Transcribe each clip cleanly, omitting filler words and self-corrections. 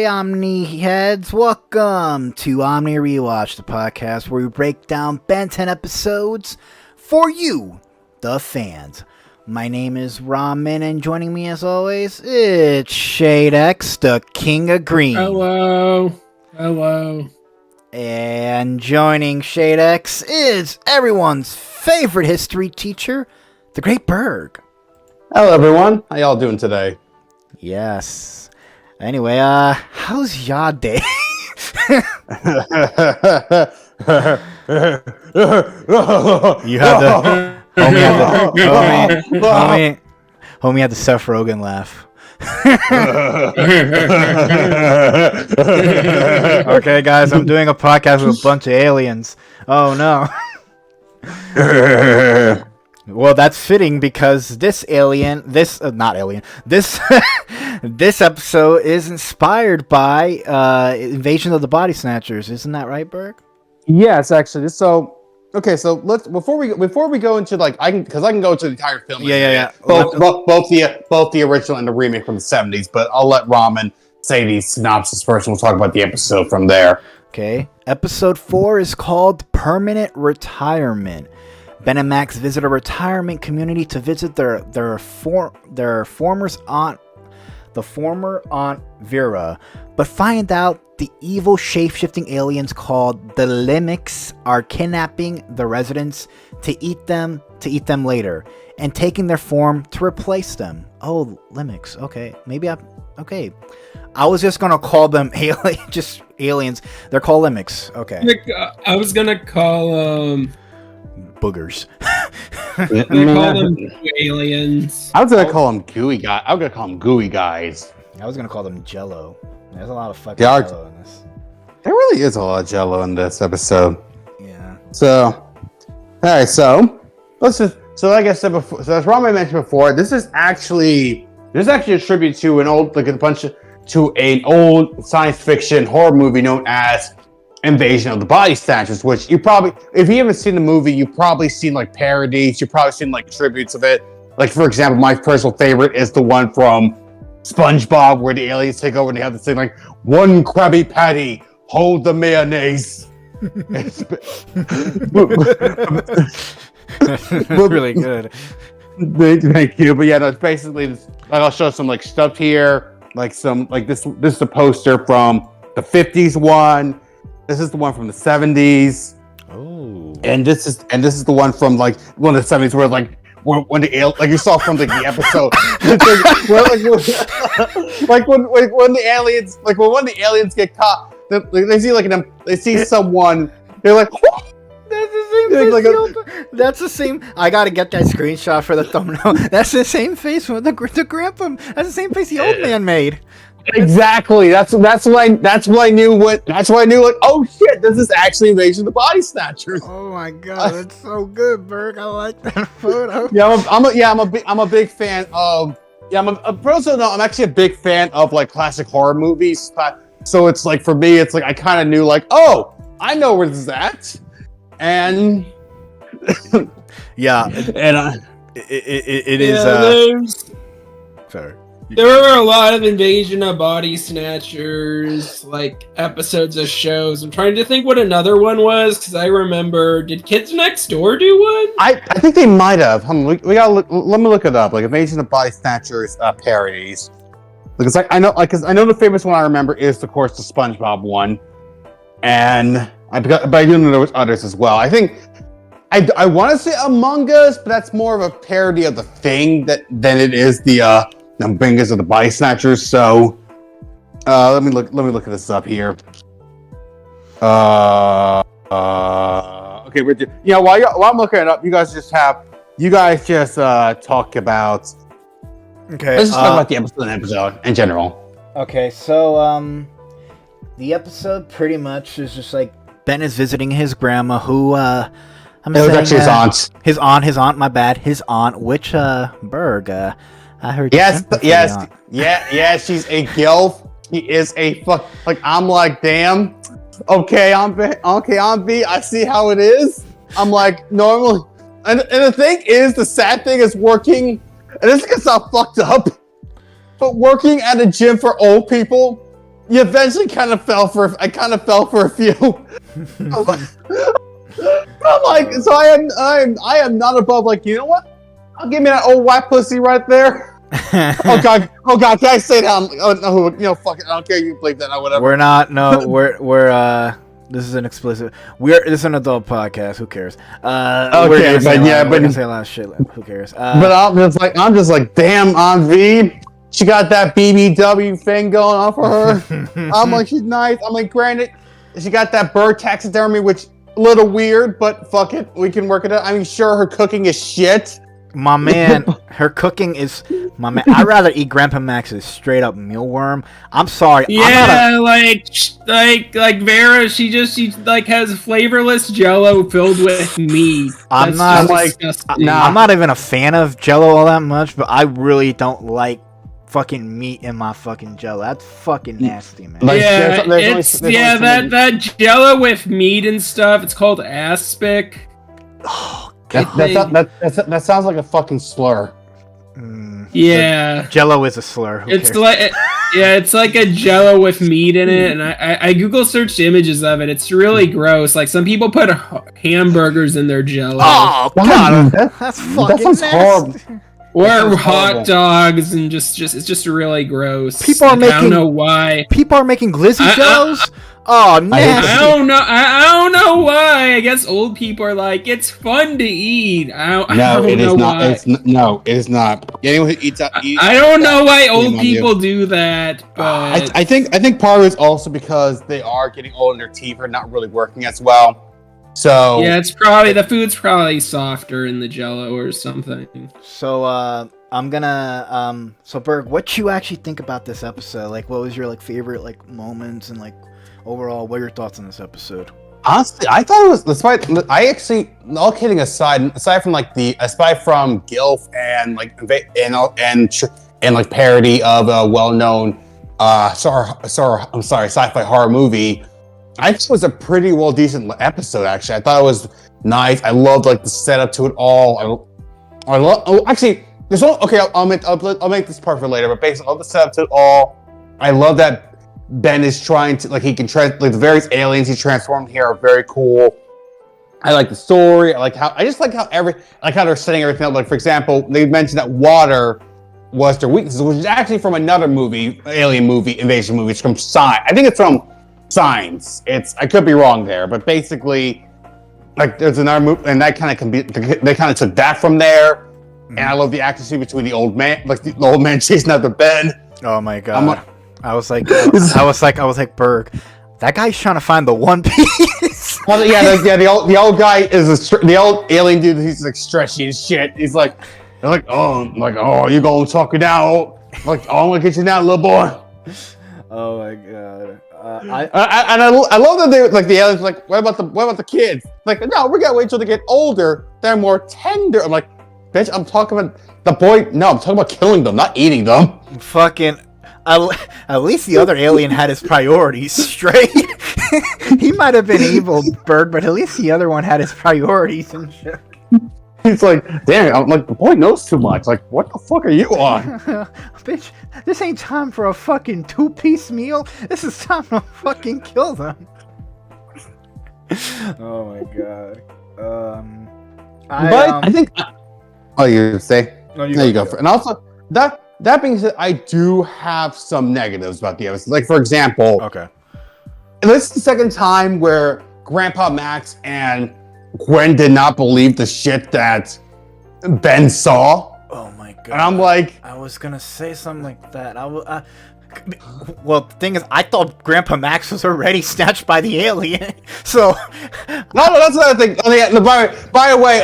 Omni heads, welcome to Omni Rewatch, the podcast where we break down Ben 10 episodes for you, the fans. My name is Ramen, and joining me as always, it's ShadeX, the king of green. Hello. And joining ShadeX is everyone's favorite history teacher, the Great Burg. Hello everyone, how y'all doing today? Yes. Anyway, how's your day? You had the homie had the Seth Rogen laugh. Okay, guys, I'm doing a podcast with a bunch of aliens. Oh no. Well, that's fitting because this this episode is inspired by Invasion of the Body Snatchers. Isn't that right, Berg? Yes, actually. So let's before we go into I can go into the entire film. Yeah. Both the original and the remake from the 70s, but I'll let Ramen say the synopsis first, and we'll talk about the episode from there. Okay. Episode 4 is called Permanent Retirement. Ben and Max visit a retirement community to visit their former aunt Vera, but find out the evil shape-shifting aliens called the Limix are kidnapping the residents to eat them later, and taking their form to replace them. Oh, Limix. Okay, okay. I was just gonna call them aliens. They're called Limix. Okay. I was gonna call boogers. I call them aliens. I was gonna call them gooey guys. I was gonna call them gooey guys. I was gonna call them Jello. There's a lot of fucking Jello in this. There really is a lot of Jello in this episode. Yeah. So, all right. So like I said before, as Ramen mentioned before, this is actually a tribute to an old science fiction horror movie known as Invasion of the Body Snatchers, which you probably, if you haven't seen the movie, you've probably seen parodies, you've probably seen tributes of it. Like, for example, my personal favorite is the one from SpongeBob where the aliens take over and they have this thing like, one Krabby Patty, hold the mayonnaise. That's really good. Thank you. But yeah, no, it's basically I'll show some stuff here, this is a poster from the 50s one. This is the one from the 70s. Oh. And this is the one from one of the 70s where when the you saw from the episode when the aliens when one of the aliens get caught, they see someone, they're like, that's the same. That's the same. I gotta get that screenshot for the thumbnail. That's the same face with the grandpa. That's the same face the old man made. Exactly. That's what I knew. Oh shit! This is actually Invasion of the Body Snatchers. Oh my god, that's so good, Berg. I like that photo. Yeah, I'm a big fan of. Yeah, I'm actually a big fan of classic horror movies. So it's for me, it's I kind of knew oh, I know where this is at, and yeah, and it is. Sorry. There were a lot of Invasion of Body Snatchers, episodes of shows. I'm trying to think what another one was, because I remember, did Kids Next Door do one? I think they might have. We gotta let me look it up. Invasion of Body Snatchers parodies. Because I know the famous one I remember is, of course, the SpongeBob one, but I do know there was others as well. I think I want to say Among Us, but that's more of a parody of The Thing than it is the Bangers of the Body Snatchers. So let me look at this up here. Okay, while I'm looking it up, you guys just talk about. Okay, let's just talk about the episode in general. Okay, so the episode pretty much is just Ben is visiting his grandma, who it was actually his aunt. His aunt. My bad. His aunt, which Berg. I heard. Yes. She's a gilf. She is a fuck. I'm damn. Okay, Aunt B. I see how it is. I'm normally, and the sad thing is working. And this gets all fucked up. But working at a gym for old people, you eventually kind of fell for a few. I'm like, so I am not above, like, you know what? I'll give me that old white pussy right there. oh god, can I say that? Fuck it, I don't care, you believe that or whatever. We're not, no, we're this is an explicit, this is an adult podcast, who cares? Okay, but yeah, but we're gonna say a lot of shit, who cares? But I'm just like, damn, Aunt V, she got that BBW thing going on for her. I'm like, she's nice. I'm like, granted, she got that bird taxidermy, which a little weird, but fuck it, we can work it out. I mean, sure, her cooking is shit. My man, her cooking is my man. I'd rather eat Grandpa Max's straight up mealworm. I'm sorry. Yeah, like Vera, she has flavorless Jello filled with meat. I'm not even a fan of Jello all that much, but I really don't like fucking meat in my fucking Jello. That's fucking nasty, man. Like, yeah, that Jello with meat and stuff. It's called aspic. Oh, that sounds like a fucking slur. Yeah, Jello is a slur. It's like a Jello with meat in it, and I Google searched images of it. It's really gross. Like, some people put hamburgers in their Jello. Oh god, that's fucking sounds horrible. Or hot dogs, and just it's just really gross. People are making. I don't know why. People are making glizzy Jellos. Oh, nasty. I don't know. I don't know why. I guess old people are like, it's fun to eat. I don't know why. It is not. Anyone who eats out. I don't know why old people do that, but I think part of it's also because they are getting old and their teeth are not really working as well. So yeah, it's probably the food's probably softer in the Jello or something. So I'm gonna so Berg, what you actually think about this episode? Like, what was your favorite moments, and overall, what are your thoughts on this episode? Honestly, I thought it was, despite, I actually, all kidding aside from Gilf and parody of a well-known sci-fi horror movie, I think it was a pretty decent episode. Actually, I thought it was nice. I loved the setup to it all. I love. Actually, there's one. Okay, I'll make this part for later. But basically, all the setup to it all. I love that Ben is trying to he can the various aliens he transformed here are very cool. I like the story. I just like how they're setting everything up. For example, they mentioned that water was their weakness, which is actually from another movie, alien movie, invasion movie. It's from Signs. I think it's from Signs. I could be wrong there, but basically, there's another movie, and that kind of took that from there. Mm-hmm. And I love the accuracy between the old man, the old man chasing after Ben. Oh my god! I was like, Berg, that guy's trying to find the One Piece. Well, the old guy is the old alien dude. He's stretchy as shit. He's they're oh, you gonna talk it down? I'm gonna get you now, little boy. Oh my god. I love that they the aliens what about the kids? No, we're gonna wait till they get older. They're more tender. I'm like, bitch, I'm talking about the boy. No, I'm talking about killing them, not eating them. Fucking. At least the other alien had his priorities straight. He might have been evil, Berg, but at least the other one had his priorities and shit. He's damn, I'm the boy knows too much. What the fuck are you on? Bitch, this ain't time for a fucking 2-piece meal. This is time to fucking kill them. Oh my god. I think. Oh, you say? No, there you go. And also, that being said, I do have some negatives about the episode. For example, okay, this is the second time where Grandpa Max and Gwen did not believe the shit that Ben saw. Oh my god! And I'm I was gonna say something like that. Well, the thing is, I thought Grandpa Max was already snatched by the alien. So no, that's another thing. By the way,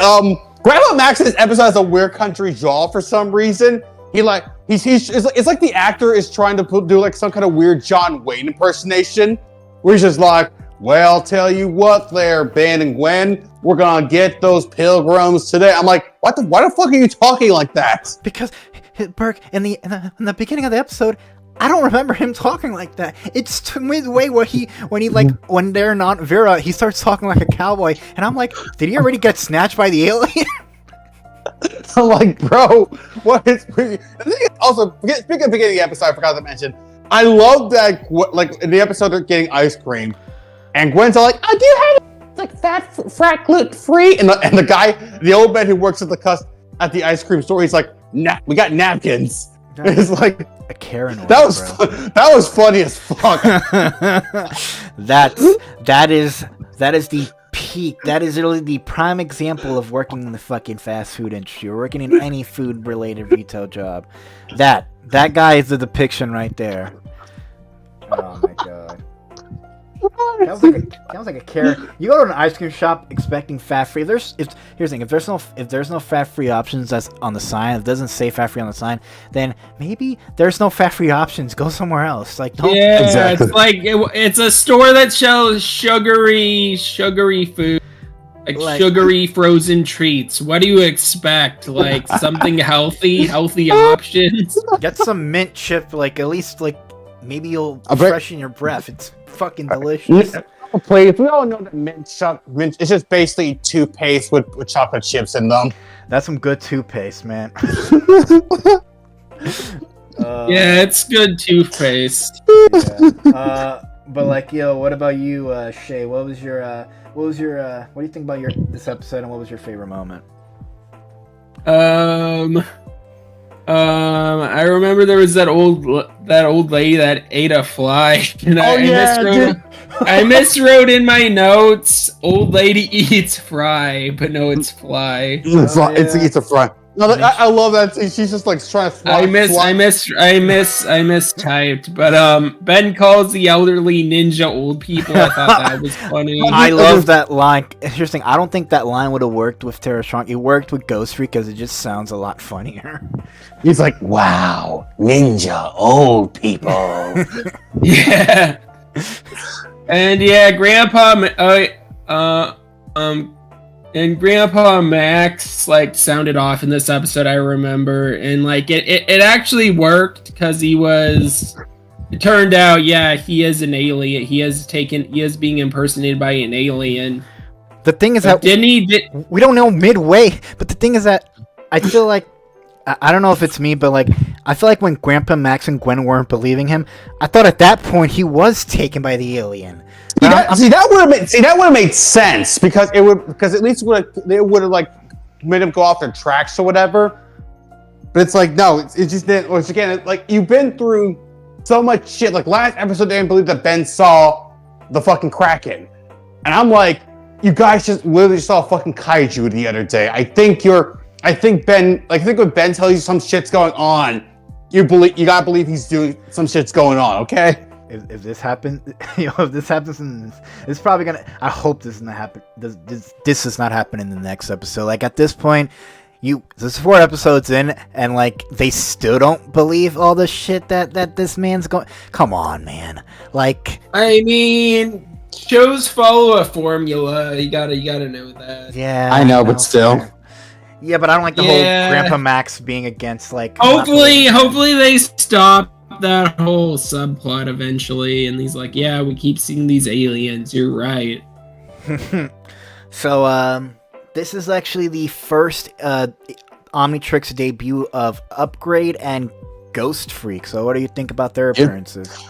Grandpa Max in this episode has a weird country jaw for some reason. It's like the actor is trying to do some kind of weird John Wayne impersonation, where he's just well, tell you what there, Ben and Gwen, we're gonna get those pilgrims today. I'm why the fuck are you talking like that? Because, Berg, in the beginning of the episode, I don't remember him talking like that. It's midway when they're not Vera, he starts talking like a cowboy, and I'm did he already get snatched by the alien? I'm bro, what is... Also, speaking of the beginning of the episode, I forgot to mention, I love that. Like in the episode, they're getting ice cream, and Gwen's all like, "Oh, do you have like fat gluten free?" And the guy, the old man who works at the ice cream store, he's like, "Nah, we got napkins." It's like a Karen. That was funny as fuck. that is the peak. That is literally the prime example of working in the fucking fast food industry or working in any food related retail job. That guy is the depiction right there. Oh my god. Sounds like a carrot. You go to an ice cream shop expecting fat free. Here's the thing: if there's no fat free options that's on the sign, if it doesn't say fat free on the sign, then maybe there's no fat free options. Go somewhere else. Like don't. Yeah, exactly. It's like it's a store that sells sugary food, like sugary frozen treats. What do you expect? Like something healthy options. Get some mint chip. Like at least like maybe you'll freshen your breath. It's fucking delicious. Please, we all know that mint it's just basically toothpaste with chocolate chips in them. That's some good toothpaste, man. Yeah, it's good toothpaste. Yeah. But like, yo, what about you, Shay? What do you think about this episode, and what was your favorite moment? I remember there was that old lady that ate a fly, and I miswrote in my notes. Old lady eats fry, but no, it's fly. It's a fry. No, I love that. She's just like trying to fly. I mistyped, but Ben calls the elderly ninja old people. I thought that was funny. I love that line. Here's the thing: I don't think that line would have worked with Tara Strong. It worked with Ghost Freak because it just sounds a lot funnier. He's like, "Wow, ninja old people." Yeah. And yeah, and Grandpa Max like sounded off in this episode, I remember, and like it actually worked because it turned out, yeah, he is an alien. He is being impersonated by an alien. The thing is that we don't know midway, but the thing is that I feel like I don't know if it's me, but like I feel like when Grandpa Max and Gwen weren't believing him, I thought at that point he was taken by the alien. That would have made sense because at least it would have like made him go off their tracks or whatever. But it's like no, it just didn't. Once again, like you've been through so much shit. Like last episode, they didn't believe that Ben saw the fucking Kraken, and I'm like, you guys just literally saw a fucking kaiju the other day. I think when Ben tells you some shit's going on, you gotta believe he's doing some shit's going on. Okay. If this happens, if this happens, it's probably gonna. I hope this does not happen. This does not happen in the next episode. Like at this point, there's 4 episodes in, and like they still don't believe all the shit that this man's going. Come on, man. Like, I mean, shows follow a formula. You gotta know that. Yeah, I know, but still. Yeah, but I don't like the whole Grandpa Max being against like. Hopefully they stop that whole subplot eventually, and he's like, yeah, we keep seeing these aliens, you're right. So this is actually the first Omnitrix debut of Upgrade and Ghost Freak. So what do you think about their appearances?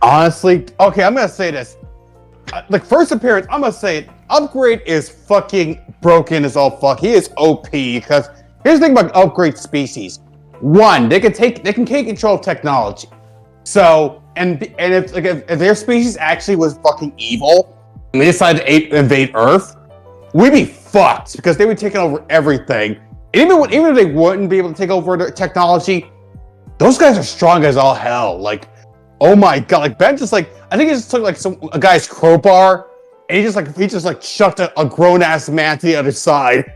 Honestly, okay, I'm gonna say this. Like first appearance, I'm gonna say it. Upgrade is fucking broken as all fuck. He is OP because here's the thing about Upgrade species. One, they can take control of technology. So, and if their species actually was fucking evil and they decided to invade Earth, we'd be fucked because they would be taking over everything. And even if they wouldn't be able to take over the technology, those guys are strong as all hell. Like, oh my god! Like Ben just like I think he just took like a guy's crowbar and he just chucked a grown ass man to the other side.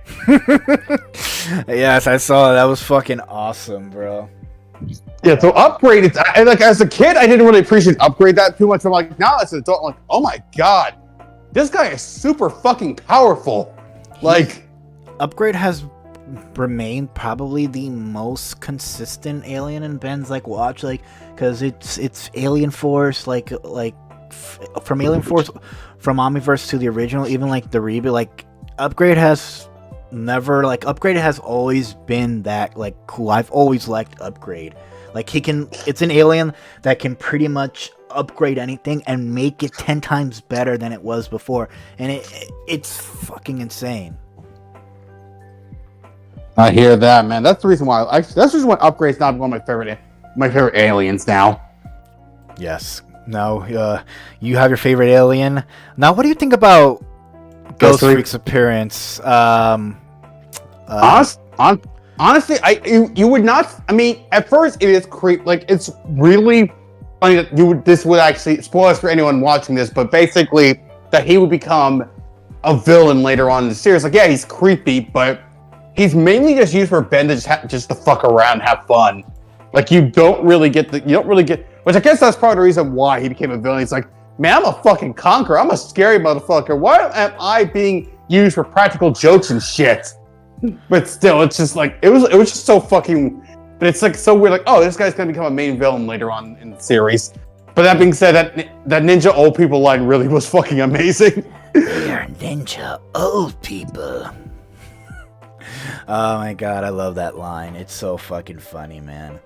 Yes, I saw that was fucking awesome, bro. Yeah, so Upgrade, like as a kid, I didn't really appreciate Upgrade that too much. I'm like, now as an adult, I'm like, oh my god, this guy is super fucking powerful. Like, Upgrade has remained probably the most consistent alien in Ben's like watch, like because it's Alien Force, like from Alien Force, from Omniverse to the original, even like the reboot, like Upgrade has always been that like cool. I've always liked Upgrade. Like it's an alien that can pretty much upgrade anything and make it 10 times better than it was before, and it's fucking insane. I hear that, man. That's the reason why. That's the reason why Upgrade's not one of my favorite aliens now. Yes. No. You have your favorite alien. Now, what do you think about Ghost Freak's appearance? Honestly, you would not. I mean, at first it is creep. Like, it's really funny that this would actually spoilers for anyone watching this, but basically that he would become a villain later on in the series. Like, yeah, he's creepy, but he's mainly just used for Ben to just to fuck around and have fun. Like, you don't really get, which I guess that's part of the reason why he became a villain. He's like, man, I'm a fucking conqueror. I'm a scary motherfucker. Why am I being used for practical jokes and shit? But still, it's just like, it was just so fucking, but it's like so weird. Like, oh, this guy's gonna become a main villain later on in the series. But that being said, that ninja old people line really was fucking amazing. We are ninja old people. Oh my god, I love that line. It's so fucking funny, man.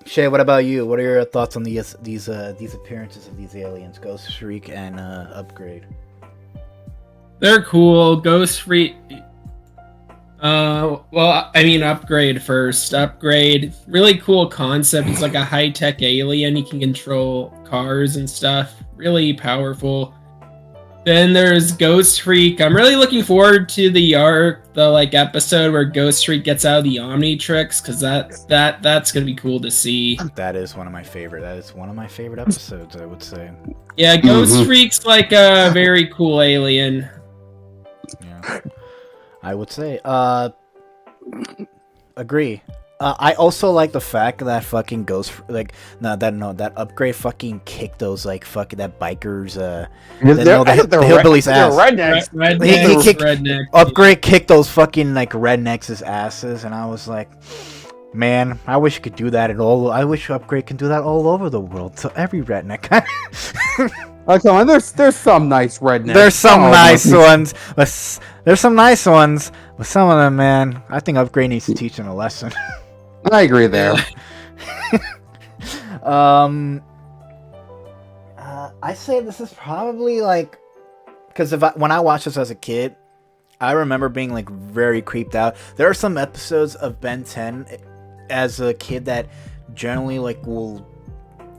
Shay, what about you? What are your thoughts on these appearances of these aliens, Ghost Freak and Upgrade? They're cool. Ghost Freak. Well, I mean, Upgrade first. Upgrade, really cool concept. It's like a high-tech alien. He can control cars and stuff. Really powerful. Then there's Ghost Freak. I'm really looking forward to the episode where Ghost Freak gets out of the Omni tricks, because that's gonna be cool to see. That is one of my favorite episodes, I would say. Yeah, Ghost Freak's like a very cool alien. Yeah, I would say. Agree. I also like the fact that fucking that Upgrade fucking kicked those like fucking that bikers the hillbillies ass. Rednecks. Upgrade kicked those fucking like rednecks' asses, and I was like, man, I wish you could do that I wish Upgrade can do that all over the world. So every redneck. Okay, there's some nice rednecks. There's some nice ones. There's some nice ones, but some of them, man, I think Upgrade needs to teach them a lesson. I agree there. I say this is probably like, because when I watched this as a kid, I remember being like very creeped out. There are some episodes of Ben 10 as a kid that generally like will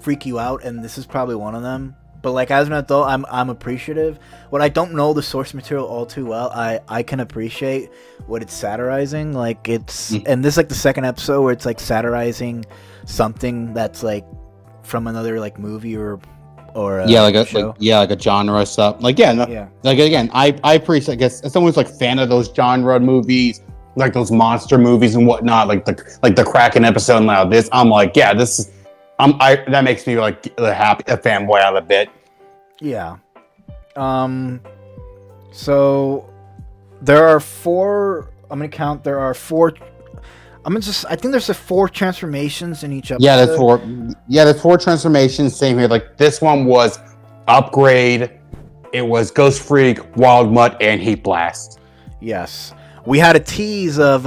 freak you out, and this is probably one of them. But like as an adult, I'm appreciative. What I don't know the source material all too well, I can appreciate what it's satirizing. Like and this is like the second episode where it's like satirizing something that's like from another like movie or like a show. Like a genre or something. Like like again, I appreciate. I guess as someone who's like fan of those genre movies, like those monster movies and whatnot, like the Kraken episode and now this, I'm like, yeah, this is. That makes me like a fanboy out of a bit. Yeah. So there are four. I'm gonna count. There are four. I think there's 4 transformations in each episode. Yeah, that's 4. Yeah, there's 4 transformations. Same here. Like this one was Upgrade. It was Ghost Freak, Wild Mutt, and Heat Blast. Yes. We had a tease of,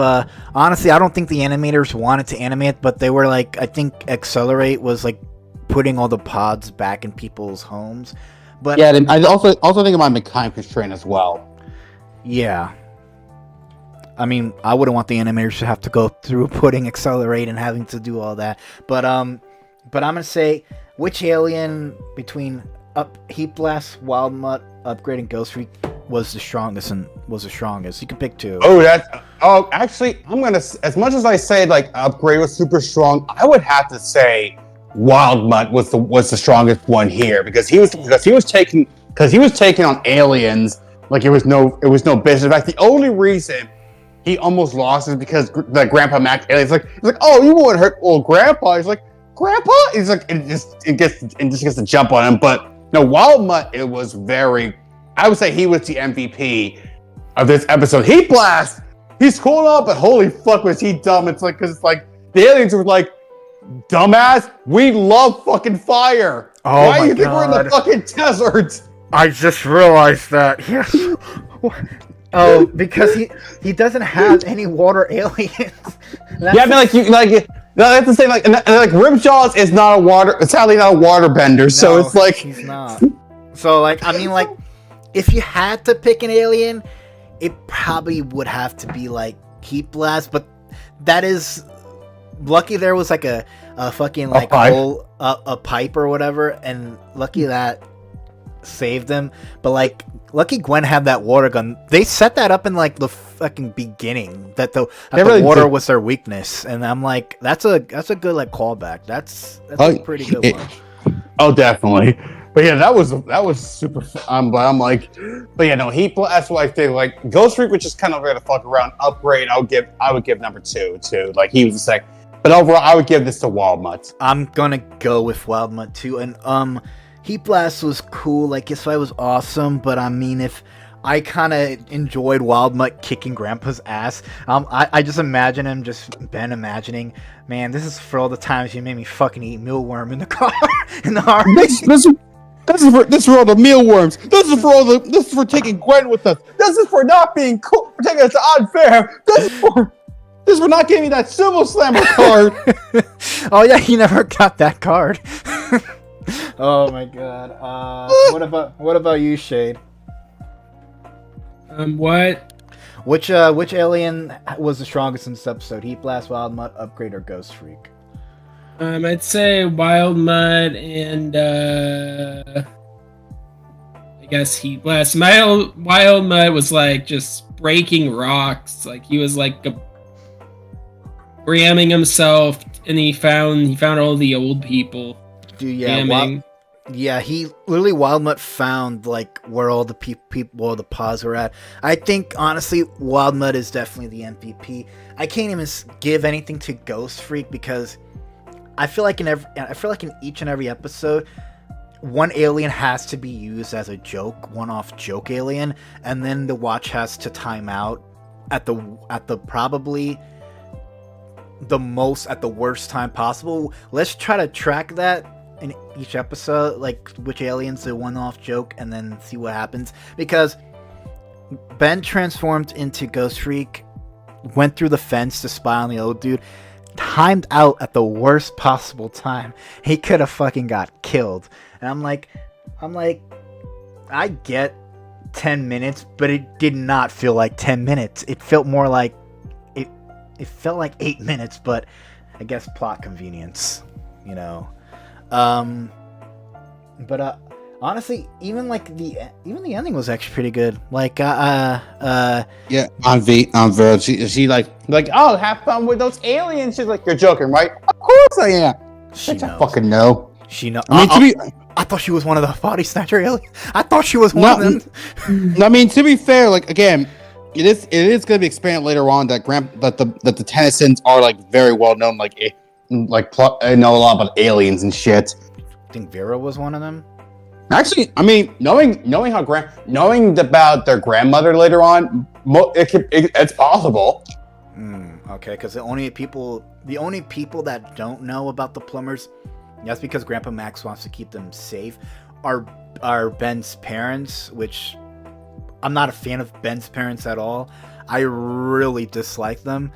honestly, I don't think the animators wanted to animate, but they were like, I think Accelerate was like putting all the pods back in people's homes. But yeah, I also think about time constraint as well. Yeah. I mean, I wouldn't want the animators to have to go through putting Accelerate and having to do all that. But I'm going to say, which alien between Heat Blast, Wild Mutt, Upgrade, and Ghost Freak was the strongest? You can pick 2. Actually, I'm gonna, as much as I say like Upgrade was super strong, I would have to say Wild Mutt was the strongest one here because he was taking on aliens like it was no business. In fact, the only reason he almost lost is because the Grandpa Mac alien's like, oh, you won't hurt old Grandpa. He's like, Grandpa? He's like, it just gets to jump on him. But no, Wild Mutt, it was I would say he was the MVP of this episode. Heat Blast! He's cool enough, but holy fuck was he dumb. It's like, because it's like, the aliens were like, dumbass, we love fucking fire. Oh Why my do you think God. we're in the fucking desert? I just realized that. Yes. Oh, because he doesn't have any water aliens. Yeah, I mean, like you like. No, I have to say, like Ripjaws is not a water. It's sadly not a waterbender, so it's like he's not. So, like, I mean, like, if you had to pick an alien, it probably would have to be like Heat Blast, but that is lucky. There was like a fucking like hole, a pipe or whatever, and lucky that saved him. But like, lucky Gwen had that water gun. They set that up in like the fucking beginning that the really water was their weakness, and I'm like, that's a good like callback. That's a pretty good one. Oh, definitely. But yeah, that was super. But I'm like, but yeah, no, Heat Blast. That's what I think. Like Ghost Freak, which is kind of there to fuck around. Upgrade, I would give number 2 too. Like he was the second, but overall, I would give this to Wildmutt. I'm gonna go with Wildmutt too, and Heat Blast was cool. Like this fight was awesome, but I mean, if I kind of enjoyed Wildmutt kicking Grandpa's ass. I just imagine him imagining, man, this is for all the times you made me fucking eat mealworm in the car in the army. This is for all the mealworms. This is for taking Gwen with us. This is for not being cool, for taking us to unfair. This is for not giving me that Civil Slammer card. Oh yeah, he never got that card. Oh my god. What about you, Shade? What? Which alien was the strongest in this episode? Heat Blast, Wildmutt, Upgrade, or Ghost Freak? I'd say Wildmutt and I guess Heat Blast. Wildmutt was like just breaking rocks. Like he was like ramming himself, and he found all the old people. Dude, yeah. Yeah, he literally Wildmutt found like where all the people, all the paws were at. I think honestly, Wildmutt is definitely the MVP. I can't even give anything to Ghost Freak because I feel like in each and every episode, one alien has to be used as a joke, one-off joke alien, and then the watch has to time out at the probably the worst time possible. Let's try to track that in each episode, like which alien's the one-off joke, and then see what happens. Because Ben transformed into Ghost Freak, went through the fence to spy on the old dude, timed out at the worst possible time. He could have fucking got killed. And I'm like, I get 10 minutes, but it did not feel like 10 minutes. It felt more like it felt like 8 minutes, but I guess plot convenience, you know. But honestly, even the ending was actually pretty good. Like yeah, on Vera, she like oh, have fun with those aliens. She's like, you're joking, right? Of course I am. She knows. I fucking know. She knows. I thought she was one of the body snatcher aliens. I thought she was one of them. I mean, to be fair, like again, it is going to be expanded later on that the Tennysons are like very well known, I know a lot about aliens and shit. I think Vera was one of them. Actually, I mean, knowing about their grandmother later on, it's possible. Okay, because the only people that don't know about the plumbers, that's because Grandpa Max wants to keep them safe, are Ben's parents, which I'm not a fan of Ben's parents at all. I really dislike them.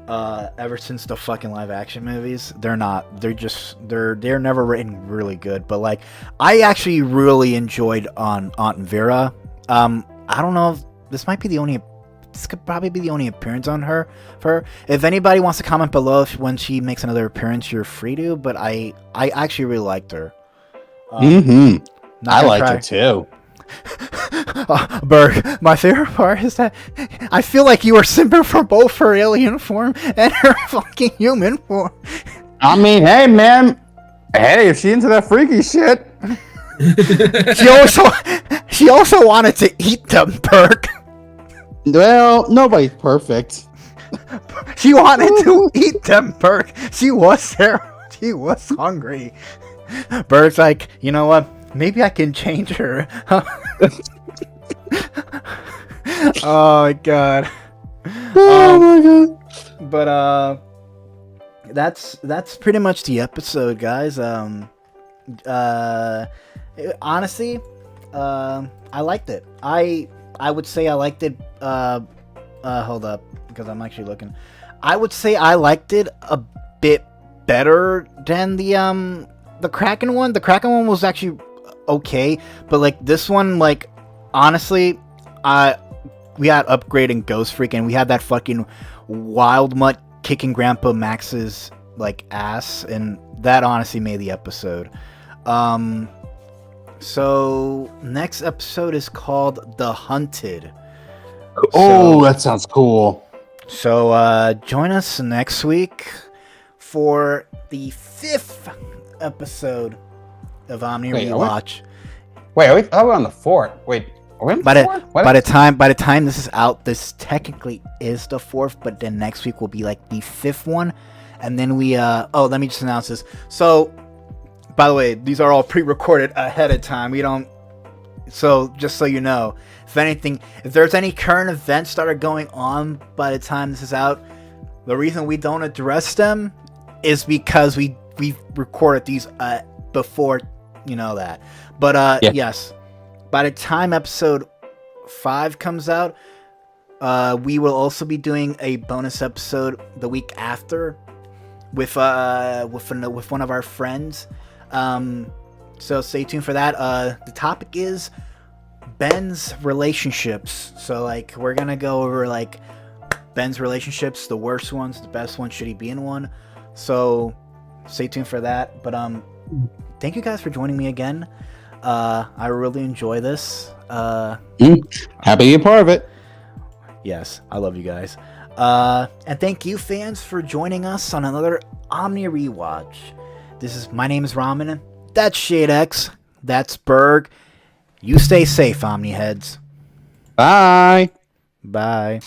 Ever since the fucking live action movies, they're never written really good. But like, I actually really enjoyed on Aunt Vera. I don't know if this could probably be the only appearance on her. If anybody wants to comment below when she makes another appearance, you're free to. But I actually really liked her. I liked her too. Berg, my favorite part is that I feel like you were simping for both her alien form and her fucking human form. I mean, hey man, if she into that freaky shit. She also wanted to eat them, Berg. Well, nobody's perfect. She wanted to eat them, Berg. She was there. She was hungry. Berg's like, you know what? Maybe I can change her. Oh my god. Oh my god. But that's pretty much the episode, guys. Honestly, I liked it. I would say I liked it. Hold up, because I'm actually looking. I would say I liked it a bit better than the Kraken one. The Kraken one was actually okay, but like this one, like honestly, we had Upgrade and Ghost Freak, and we had that fucking Wild Mutt kicking Grandpa Max's like ass, and that honestly made the episode. So next episode is called The Hunted. That sounds cool. So join us next week for the 5th episode of Omni Rewatch. Wait, are we on the 4th? Wait, are we on the 4th? By the time this is out, this technically is the 4th, but then next week will be like the 5th one, and then we let me just announce this. So, by the way, these are all pre-recorded ahead of time. We don't. So just so you know, if there's any current events that are going on by the time this is out, the reason we don't address them is because we recorded these before that. But yes, by the time episode 5 comes out, we will also be doing a bonus episode the week after with one of our friends. So stay tuned for that. The topic is Ben's relationships. So like we're gonna go over like Ben's relationships, the worst ones, the best ones, should he be in one. So stay tuned for that. But thank you guys for joining me again. I really enjoy this. Happy to be a part of it. Yes, I love you guys. And thank you fans for joining us on another Omni Rewatch. My name is Ramen. That's ShadeX. That's Berg. You stay safe, Omni heads. Bye. Bye.